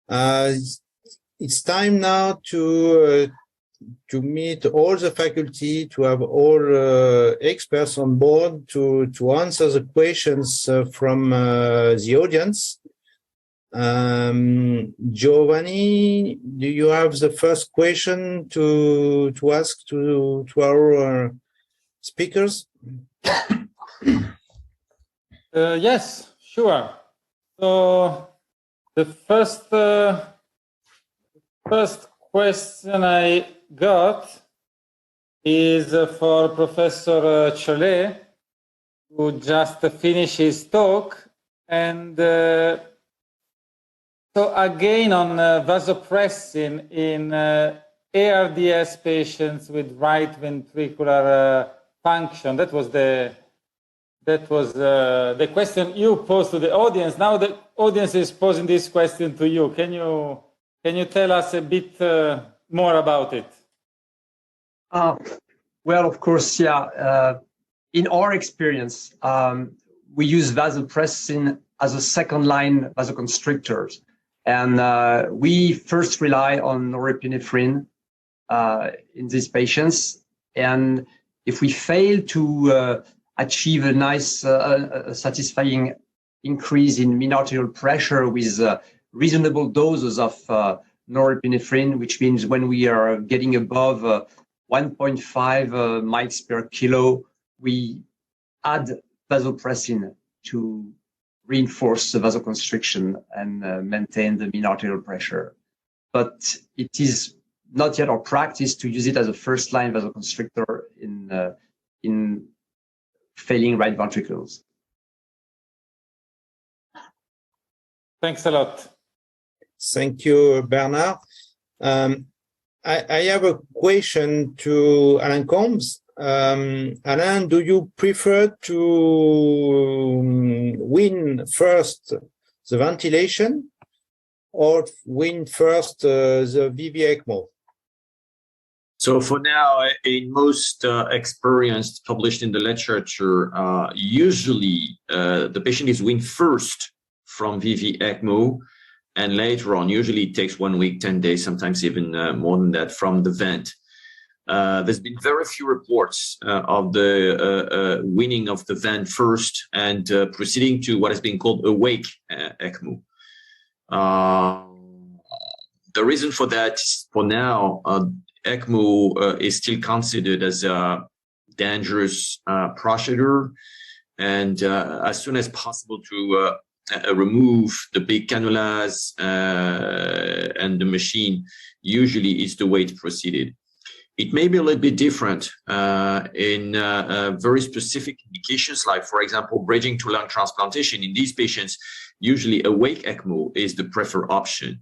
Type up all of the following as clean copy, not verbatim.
It's time now to meet all the faculty, to have all experts on board to answer the questions from the audience. Giovanni, do you have the first question to ask to our speakers? Yes, sure. So the first question I got is for Professor Cholet, who just finished his talk. And so again on vasopressin in ARDS patients with right ventricular function. That was the question you posed to the audience. Now the audience is posing this question to you. Can you tell us a bit more about it? Well, of course, yeah. In our experience, we use vasopressin as a second-line vasoconstrictor. And we first rely on norepinephrine in these patients. And if we fail to achieve a nice, satisfying increase in mean arterial pressure with reasonable doses of norepinephrine, which means when we are getting above 1.5 mics per kilo, we add vasopressin to reinforce the vasoconstriction and maintain the mean arterial pressure. But it is not yet our practice to use it as a first-line vasoconstrictor in failing right ventricles. Thanks a lot. Thank you, Bernard. I have a question to Alain Combs. Alain, do you prefer to win first the ventilation or win first the VV-ECMO? So for now, in most experience published in the literature, usually the patient is weaned first from VV-ECMO, and later on, usually it takes 1 week, 10 days, sometimes even more than that, from the vent. There's been very few reports of the weaning of the vent first and proceeding to what has been called awake ECMO. The reason for that is, for now, ECMO is still considered as a dangerous procedure, and as soon as possible to remove the big cannulas and the machine usually is the way to proceed. It may be a little bit different in very specific indications, like, for example, bridging to lung transplantation. In these patients, usually awake ECMO is the preferred option.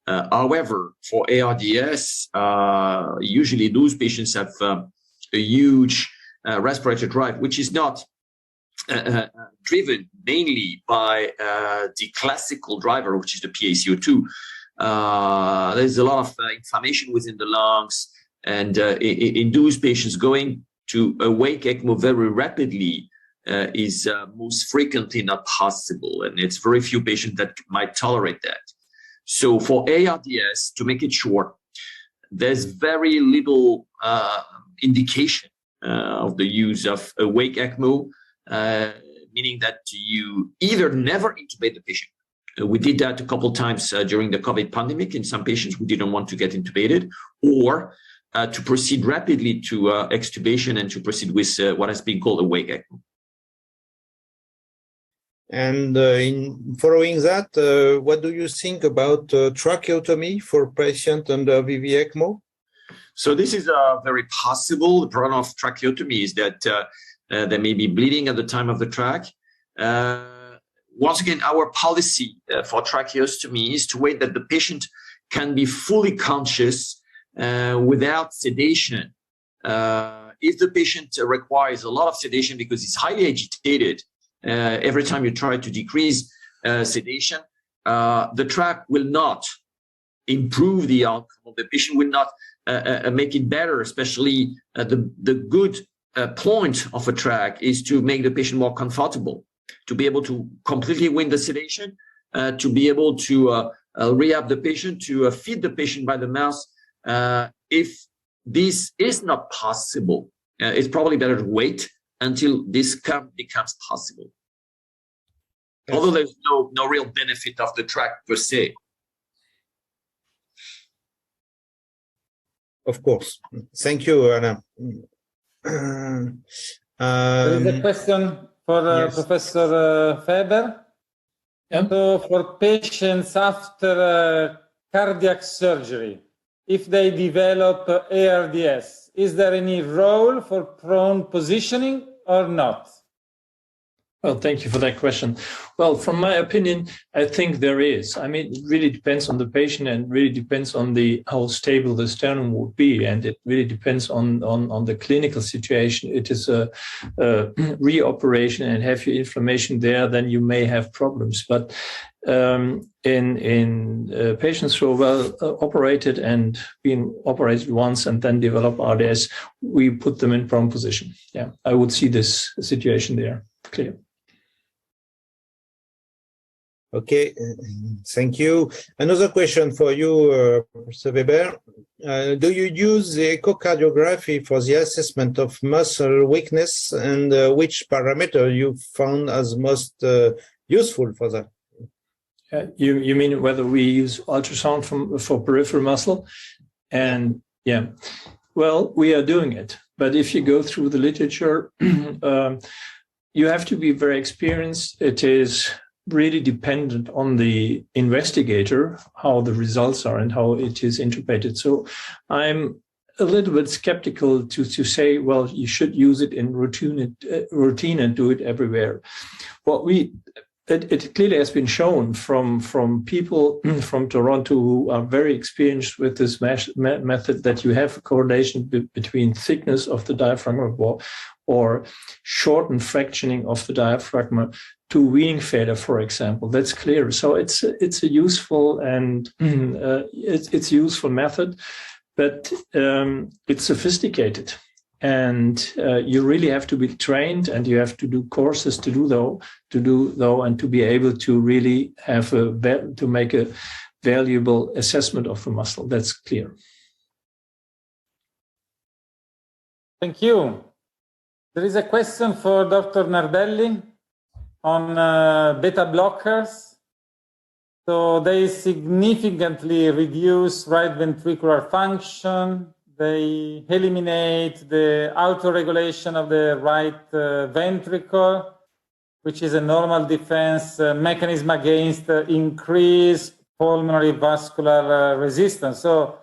However, for ARDS, usually those patients have a huge respiratory drive, which is not driven mainly by the classical driver, which is the PaCO2. There's a lot of inflammation within the lungs, and in those patients, going to awake ECMO very rapidly is most frequently not possible, and it's very few patients that might tolerate that. So for ARDS, to make it short, there's very little indication of the use of awake ECMO, meaning that you either never intubate the patient. We did that a couple of times during the COVID pandemic in some patients who didn't want to get intubated, or to proceed rapidly to extubation and to proceed with what has been called awake ECMO. And in following that, what do you think about tracheotomy for patient under VV-ECMO? So this is very possible. The problem of tracheotomy is that there may be bleeding at the time of the trach. Once again, our policy for tracheostomy is to wait that the patient can be fully conscious without sedation. If the patient requires a lot of sedation because he's highly agitated, every time you try to decrease sedation, the trach will not improve the outcome. The patient will not make it better, especially the good point of a trach is to make the patient more comfortable, to be able to completely win the sedation, to be able to rehab the patient, to feed the patient by the mouth. If this is not possible, it's probably better to wait until this becomes possible. Yes. Although there's no real benefit of the track per se. Of course. Thank you, Anna. There is a question for yes. Professor Faber. Yeah. So for patients after cardiac surgery, if they develop ARDS, is there any role for prone positioning or not? Well, thank you for that question. Well, from my opinion, I think there is. I mean, it really depends on the patient and really depends on how stable the sternum would be. And it really depends on the clinical situation. It is a reoperation, and have you inflammation there, then you may have problems. But in patients who are well operated and been operated once and then develop RDS, we put them in prone position. Yeah, I would see this situation there. Clear. Okay, thank you. Another question for you, Professor Weber. Do you use the echocardiography for the assessment of muscle weakness, and which parameter you found as most useful for that? You mean whether we use ultrasound for peripheral muscle? And yeah, well, we are doing it. But if you go through the literature, you have to be very experienced. It is really dependent on the investigator, how the results are and how it is interpreted. So I'm a little bit skeptical to say, well, you should use it in routine and do it everywhere. It clearly has been shown from people from Toronto who are very experienced with this method that you have a correlation between thickness of the diaphragm wall or shortened fractioning of the diaphragm to weaning failure, for example. That's clear. So it's a useful and it's a useful method, but it's sophisticated. And you really have to be trained, and you have to do courses to do though, and to be able to really have to make a valuable assessment of the muscle. That's clear. Thank you. There is a question for Dr. Nardelli on beta blockers. So they significantly reduce right ventricular function. They eliminate the autoregulation of the right ventricle, which is a normal defense mechanism against increased pulmonary vascular resistance. So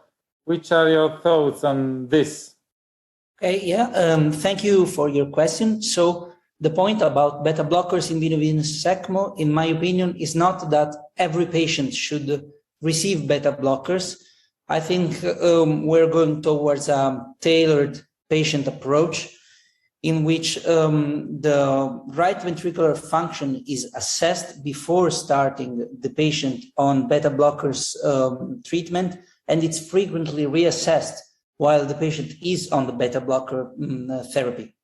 which are your thoughts on this? Okay, yeah, thank you for your question. So the point about beta blockers in venous ECMO, in my opinion, is not that every patient should receive beta blockers. I think we're going towards a tailored patient approach in which the right ventricular function is assessed before starting the patient on beta blockers treatment, and it's frequently reassessed while the patient is on the beta blocker therapy.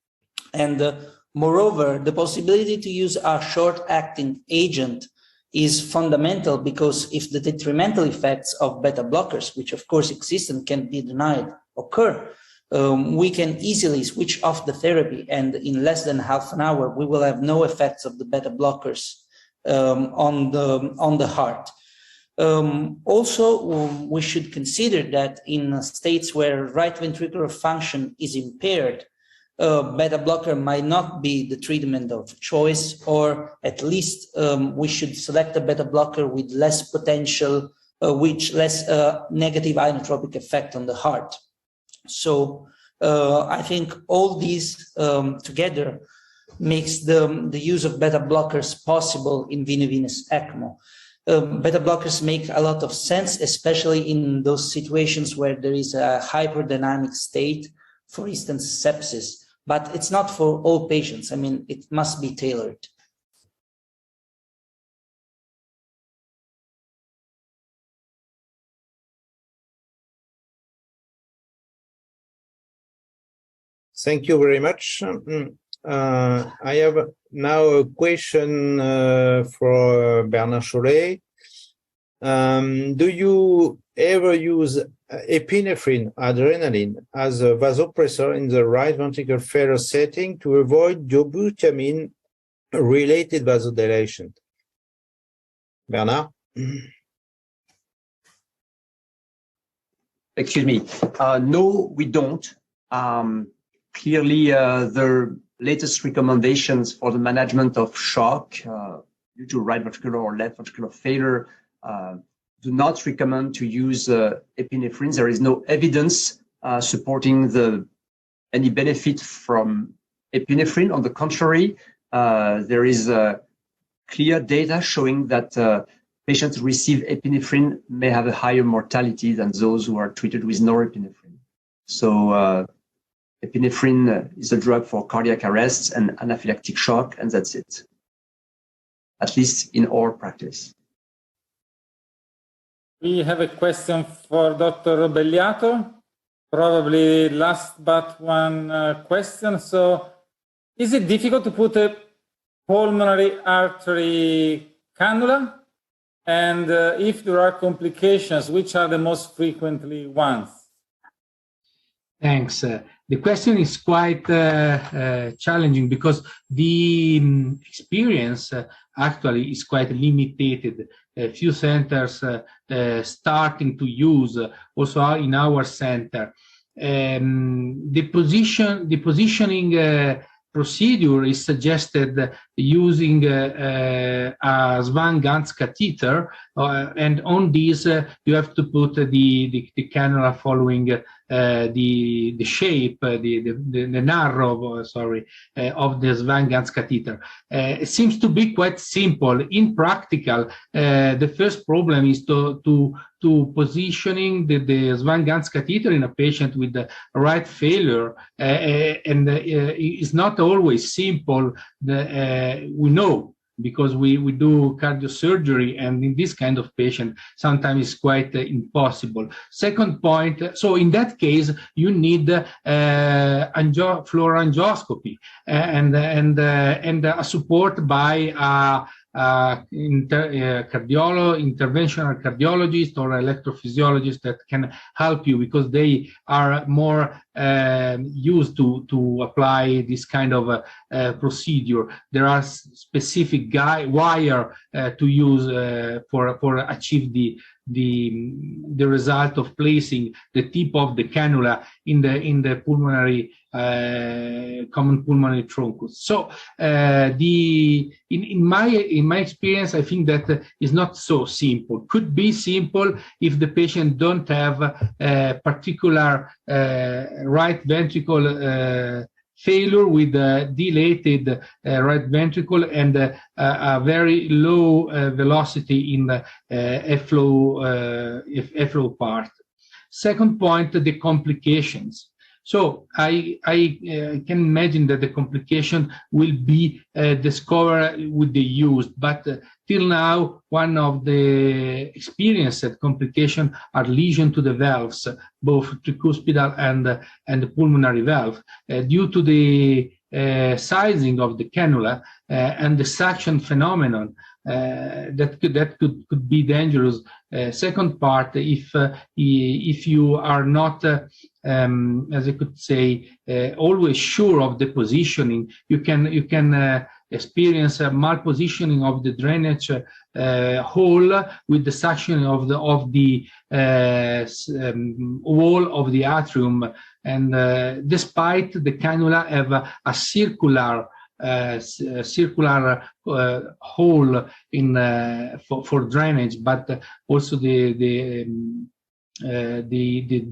And moreover, the possibility to use a short-acting agent is fundamental, because if the detrimental effects of beta blockers, which of course exist and can be denied, occur, we can easily switch off the therapy, and in less than half an hour, we will have no effects of the beta blockers on the heart. Also, we should consider that in states where right ventricular function is impaired, beta blocker might not be the treatment of choice, or at least we should select a beta blocker with less potential, less negative inotropic effect on the heart. So I think all these together makes the use of beta blockers possible in venous ECMO. Beta blockers make a lot of sense, especially in those situations where there is a hyperdynamic state, for instance, sepsis. But it's not for all patients. I mean, it must be tailored. Thank you very much. I have now a question for Bernard Chollet. Do you ever use epinephrine, adrenaline, as a vasopressor in the right ventricle failure setting to avoid dobutamine-related vasodilation? Bernard? Excuse me. No, we don't. Clearly, the latest recommendations for the management of shock due to right ventricular or left ventricular failure do not recommend to use epinephrine. There is no evidence supporting any benefit from epinephrine. On the contrary, there is clear data showing that patients who receive epinephrine may have a higher mortality than those who are treated with norepinephrine. So epinephrine is a drug for cardiac arrests and anaphylactic shock, and that's it, at least in our practice. We have a question for Dr. Belliato, probably last but one question. So, is it difficult to put a pulmonary artery cannula? And if there are complications, which are the most frequently ones? Thanks. The question is quite challenging because the experience actually is quite limited. A few centers starting to use, also in our center. The positioning procedure is suggested using a Swan-Ganz catheter, and on this you have to put the cannula following the shape, the narrow, of the Swan-Ganz catheter. It seems to be quite simple. In practical, the first problem is to positioning the Swan-Ganz catheter in a patient with the right failure, and it's not always simple. We know, because we do cardiosurgery, and in this kind of patient, sometimes it's quite impossible. Second point, so in that case, you need fluoroangioscopy and a support by interventional cardiologist or electrophysiologist that can help you, because they are more used to apply this kind of procedure. There are specific wire to use for achieve the result of placing the tip of the cannula in the pulmonary common pulmonary truncus. So in my experience, I think that is not so simple. Could be simple if the patient don't have a particular right ventricle failure with a dilated right ventricle and a very low velocity in the flow part. Second point, the complications. So I can imagine that the complication will be discovered with the use, but till now, one of the experienced complications are lesion to the valves, both tricuspidal and the pulmonary valve, due to the sizing of the cannula and the suction phenomenon. That could be dangerous. Second part, if you are not, as I could say, always sure of the positioning, you can experience a malpositioning of the drainage hole with the suction of the wall of the atrium, and despite the cannula have a circular hole in for drainage, but also the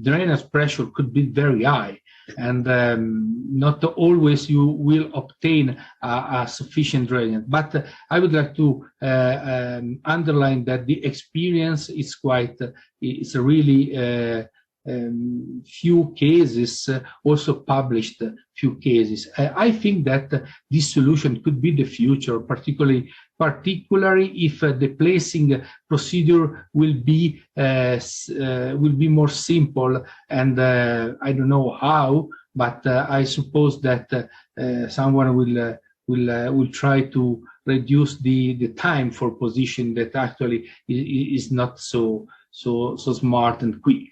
drainage pressure could be very high, and not always you will obtain a sufficient drainage. But I would like to underline that the experience is it's really few cases, also published few cases. I think that this solution could be the future, particularly if the placing procedure will be more simple, and I don't know how, but I suppose that someone will try to reduce the time for position that actually is not so smart and quick.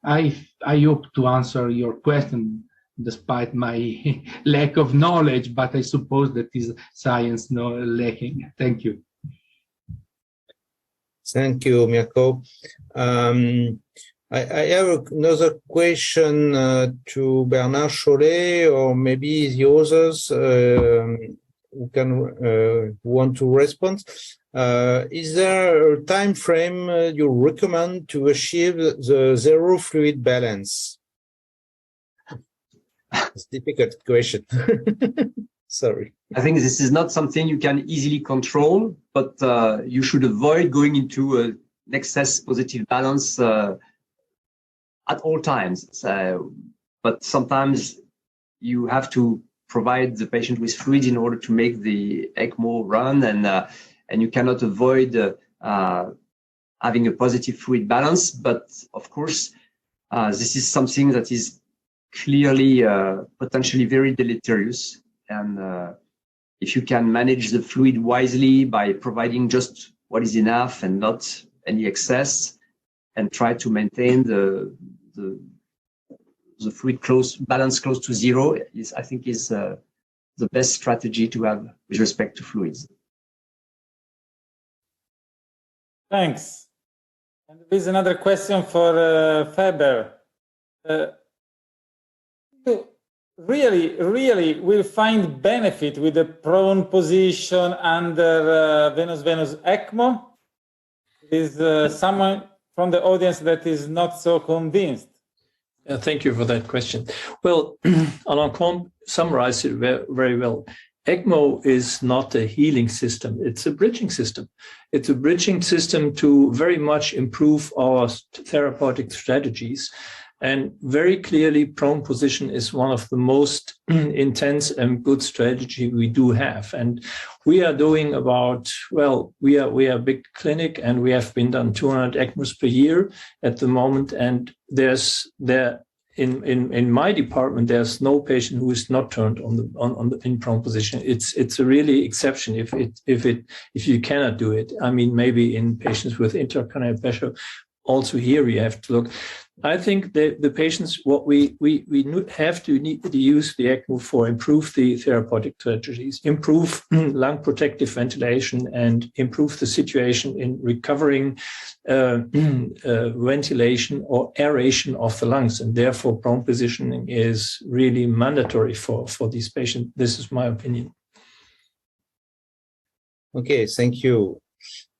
I hope to answer your question despite my lack of knowledge, but I suppose that is science lacking. Thank you. Thank you, Mirko. I have another question to Bernard Chollet, or maybe the others who can want to respond. Is there a time frame you recommend to achieve the zero fluid balance? It's a difficult question. Sorry. I think this is not something you can easily control, but you should avoid going into an excess positive balance at all times. But sometimes you have to provide the patient with fluid in order to make the ECMO run, and you cannot avoid having a positive fluid balance. But of course, this is something that is clearly potentially very deleterious. And if you can manage the fluid wisely by providing just what is enough and not any excess, and try to maintain the fluid balance close to zero, I think is the best strategy to have with respect to fluids. Thanks. And there is another question for Faber. Really will find benefit with the prone position under venous ECMO? Is someone from the audience that is not so convinced? Thank you for that question. Well, Alain Combe summarized it very well. ECMO is not a healing system. It's a bridging system. It's a bridging system to very much improve our therapeutic strategies. And very clearly, prone position is one of the most intense and good strategy we do have. And we are doing about, well, we are a big clinic, and we have been done 200 ECMOs per year at the moment. And in my department, there's no patient who is not turned in prone position. It's a really exception if you cannot do it. I mean, maybe in patients with intracranial pressure. Also here we have to look. I think the patients, what we need to use the ECMO for, improve the therapeutic strategies, improve lung protective ventilation, and improve the situation in recovering ventilation or aeration of the lungs. And therefore, prone positioning is really mandatory for these patients. This is my opinion. Okay, thank you.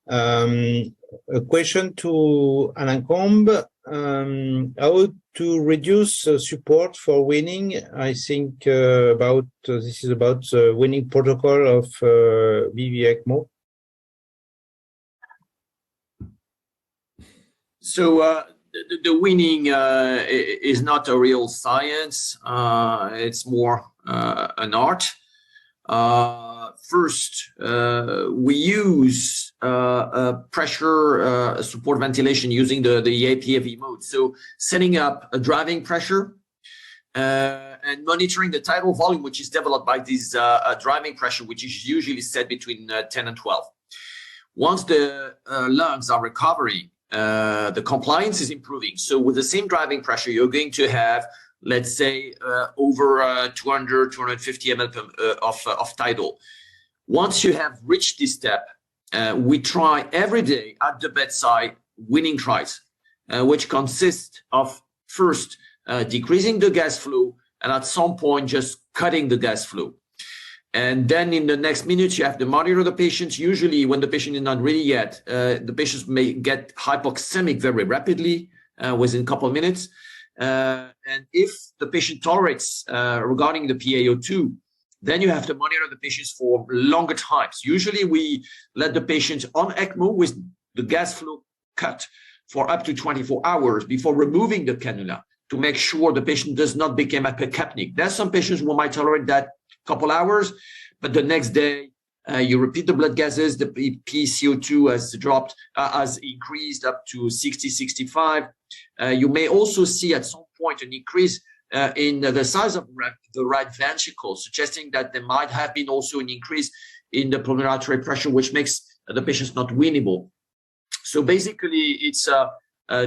A question to Alain Combe. How to reduce support for weaning? I think this is about the weaning protocol of VV-ECMO. So the weaning is not a real science. It's more an art. First, we use pressure support ventilation using the VV mode. So setting up a driving pressure and monitoring the tidal volume, which is developed by this driving pressure, which is usually set between 10 and 12. Once the lungs are recovering, the compliance is improving. So with the same driving pressure, you're going to have, let's say, over 200, 250 ml of tidal. Once you have reached this step, we try every day at the bedside weaning tries, which consist of first decreasing the gas flow, and at some point just cutting the gas flow. And then in the next minutes, you have to monitor the patient. Usually when the patient is not ready yet, the patients may get hypoxemic very rapidly within a couple of minutes. And if the patient tolerates regarding the PaO2, then you have to monitor the patients for longer times. Usually we let the patient on ECMO with the gas flow cut for up to 24 hours before removing the cannula to make sure the patient does not become apicapnic. There's some patients who might tolerate that couple hours, but the next day you repeat the blood gases, the PaCO2 has dropped, has increased up to 60, 65. You may also see at some point an increase in the size of the right ventricle, suggesting that there might have been also an increase in the pulmonary artery pressure, which makes the patients not winnable. So basically, it's a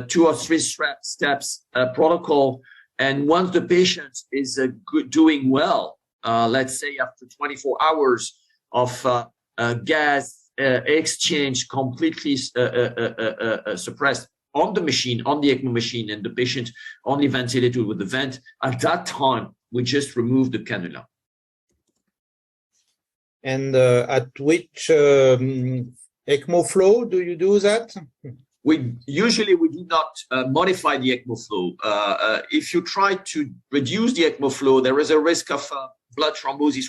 2 or 3 steps protocol. And once the patient is doing well, let's say after 24 hours of gas exchange completely suppressed on the machine, on the ECMO machine, and the patient only ventilated with the vent, at that time, we just remove the cannula. And at which ECMO flow do you do that? We do not modify the ECMO flow. If you try to reduce the ECMO flow, there is a risk of blood thrombosis.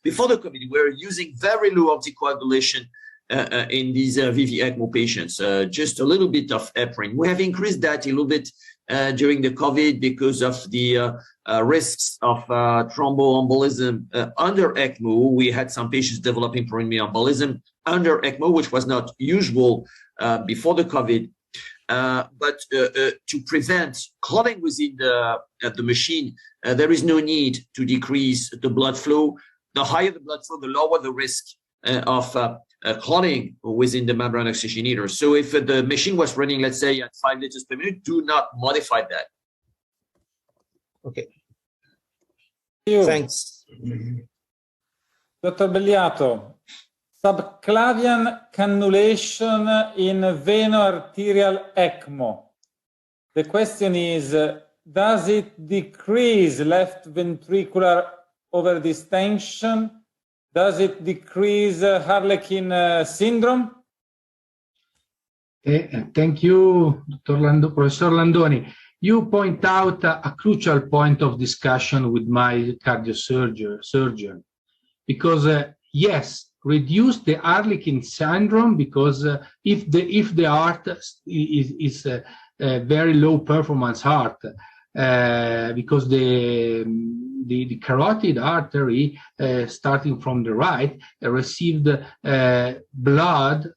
Before the COVID, we were using very low anticoagulation in these VV-ECMO patients, just a little bit of heparin. We have increased that a little bit during the COVID because of the risks of thromboembolism under ECMO. We had some patients developing pulmonary embolism under ECMO, which was not usual before the COVID. But to prevent clotting within the machine, there is no need to decrease the blood flow. The higher the blood flow, the lower the risk of clotting within the membrane oxygenator. So if the machine was running, let's say, at 5 liters per minute, do not modify that. Okay. Thanks. Dr. Belliato, subclavian cannulation in veno-arterial ECMO. The question is, does it decrease left ventricular overdistension? Does it decrease Harlequin syndrome? Thank you, Professor Landoni. You point out a crucial point of discussion with my surgeon, because yes, reduce the Harlequin syndrome, because if the heart is a very low performance heart, because the carotid artery starting from the right received blood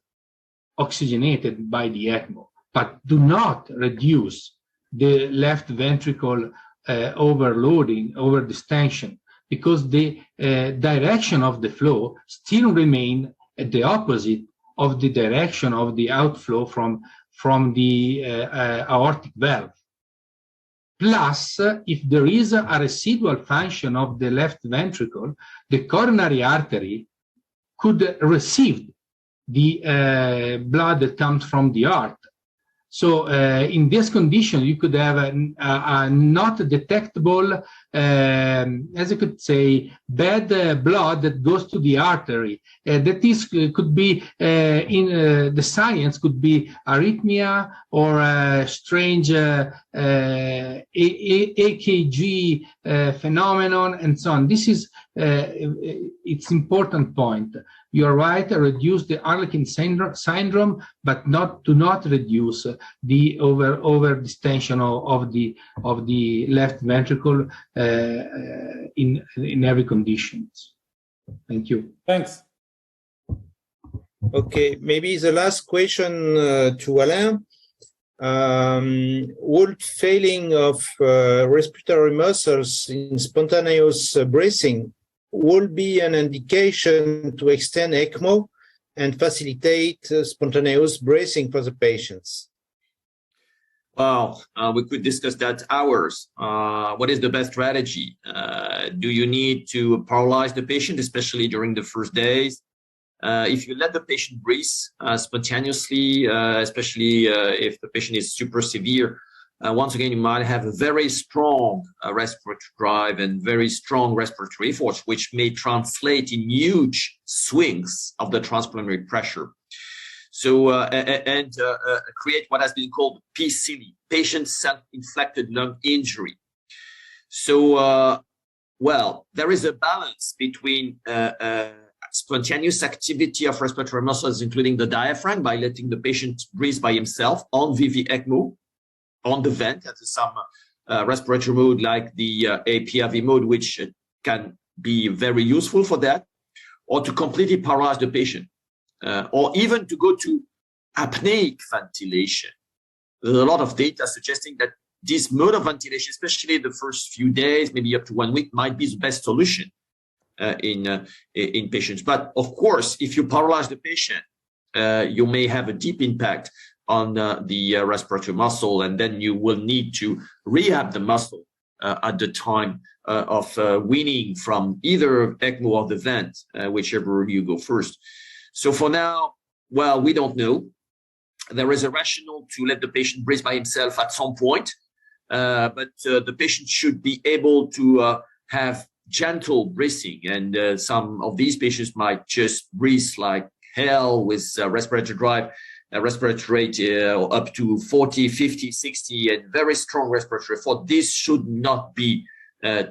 oxygenated by the ECMO, but do not reduce the left ventricle overdistension, because the direction of the flow still remain at the opposite of the direction of the outflow from the aortic valve. Plus, if there is a residual function of the left ventricle, the coronary artery could receive the blood that comes from the heart. So in this condition, you could have a not detectable, as I could say, bad blood that goes to the artery. That is could be in the science could be arrhythmia or a strange EKG phenomenon and so on. This is it's important point. You are right, reduce the Harlequin syndrome, but do not reduce the overdistension of the left ventricle in every condition. Thank you. Thanks. Okay, maybe the last question to Alain. Would failing of respiratory muscles in spontaneous breathing would be an indication to extend ECMO and facilitate spontaneous breathing for the patients? Well, we could discuss that hours. What is the best strategy? Do you need to paralyze the patient, especially during the first days? If you let the patient breathe spontaneously, especially if the patient is super severe, once again, you might have a very strong respiratory drive and very strong respiratory force, which may translate in huge swings of the transpulmonary pressure. So, and create what has been called PCLI, patient self-inflicted lung injury. So, well, there is a balance between spontaneous activity of respiratory muscles, including the diaphragm, by letting the patient breathe by himself on VV-ECMO, on the vent, at some respiratory mode like the APRV mode, which can be very useful for that, or to completely paralyze the patient, or even to go to apneic ventilation. There's a lot of data suggesting that this mode of ventilation, especially the first few days, maybe up to 1 week, might be the best solution. in patients. But of course, if you paralyze the patient, you may have a deep impact on the respiratory muscle, and then you will need to rehab the muscle at the time of weaning from either ECMO or the vent, whichever you go first. So for now, well, we don't know. There is a rationale to let the patient breathe by himself at some point, but the patient should be able to have gentle breathing, and some of these patients might just breathe like hell with respiratory drive, respiratory rate up to 40, 50, 60, and very strong respiratory effort. This should not be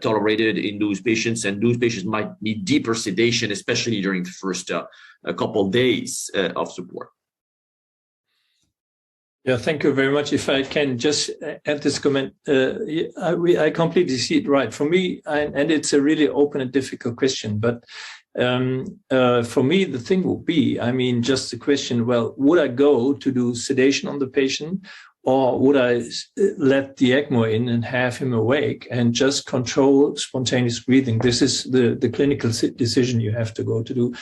tolerated in those patients, and those patients might need deeper sedation, especially during the first couple of days of support. Yeah, thank you very much. If I can just add this comment, I completely see it right. For me, and it's a really open and difficult question, but for me, the thing will be, I mean, just the question, well, would I go to do sedation on the patient, or would I let the ECMO in and have him awake and just control spontaneous breathing? This is the clinical decision you have to go to do.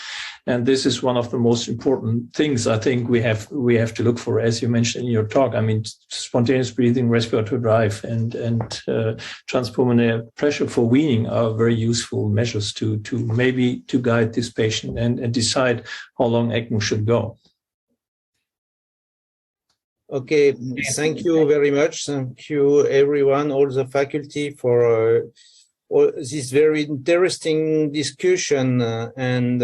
And this is one of the most important things I think we have to look for, as you mentioned in your talk. I mean, spontaneous breathing, respiratory drive, and transpulmonary pressure for weaning are very useful measures to guide this patient and decide how long ECMO should go. Okay, thank you very much. Thank you, everyone, all the faculty, for all this very interesting discussion. And